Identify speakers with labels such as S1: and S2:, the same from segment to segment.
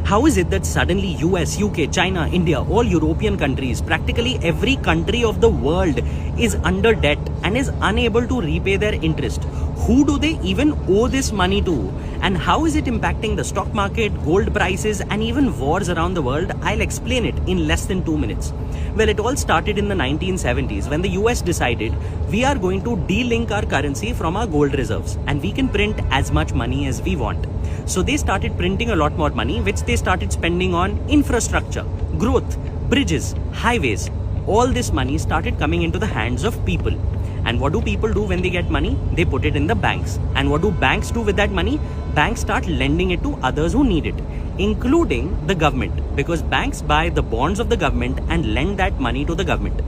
S1: How is it that suddenly US, UK, China, India, all European countries, practically every country of the world is under debt and is unable to repay their interest? Who do they even owe this money to? And how is it impacting the stock market, gold prices, and even wars around the world? I'll explain it in less than 2 minutes. Well, it all started in the 1970s when the US decided we are going to de-link our currency from our gold reserves and we can print as much money as we want. So they started printing a lot more money, which they started spending on infrastructure, growth, bridges, highways. All this money started coming into the hands of people. And what do people do when they get money? They put it in the banks. And what do banks do with that money? Banks start lending it to others who need it, including the government, because banks buy the bonds of the government and lend that money to the government.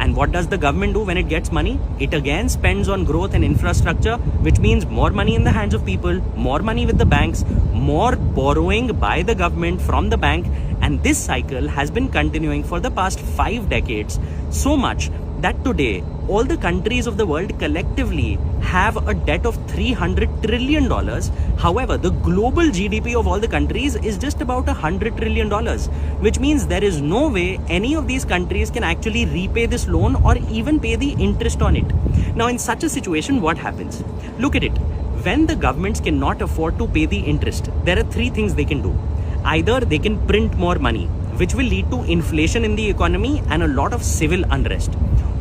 S1: And what does the government do when it gets money? It again spends on growth and infrastructure, which means more money in the hands of people, more money with the banks, more borrowing by the government from the bank. And this cycle has been continuing for the past 5 decades, so much that today all the countries of the world collectively have a debt of $300 trillion. However, the global GDP of all the countries is just about $100 trillion, which means there is no way any of these countries can actually repay this loan or even pay the interest on it. Now, in such a situation, what happens? Look at it. When the governments cannot afford to pay the interest, there are 3 things they can do. Either they can print more money, which will lead to inflation in the economy and a lot of civil unrest.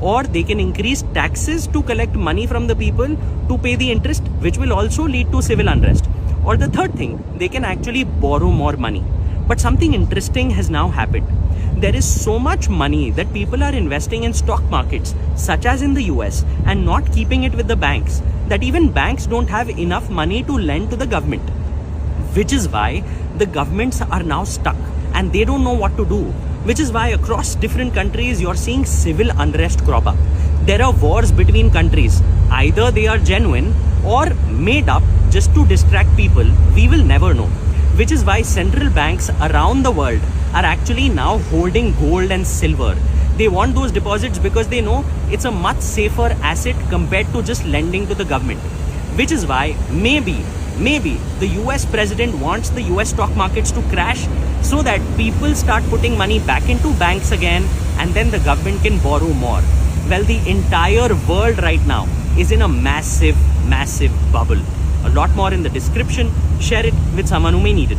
S1: Or they can increase taxes to collect money from the people to pay the interest, which will also lead to civil unrest. Or the third thing, they can actually borrow more money. But something interesting has now happened. There is so much money that people are investing in stock markets, such as in the US, and not keeping it with the banks, that even banks don't have enough money to lend to the government. Which is why the governments are now stuck and they don't know what to do. Which is why across different countries, you're seeing civil unrest crop up. There are wars between countries. Either they are genuine or made up just to distract people. We will never know. Which is why central banks around the world are actually now holding gold and silver. They want those deposits because they know it's a much safer asset compared to just lending to the government. Which is why maybe the US president wants the US stock markets to crash so that people start putting money back into banks again and then the government can borrow more. Well, the entire world right now is in a massive bubble. A lot more in the description. Share it with someone who may need it.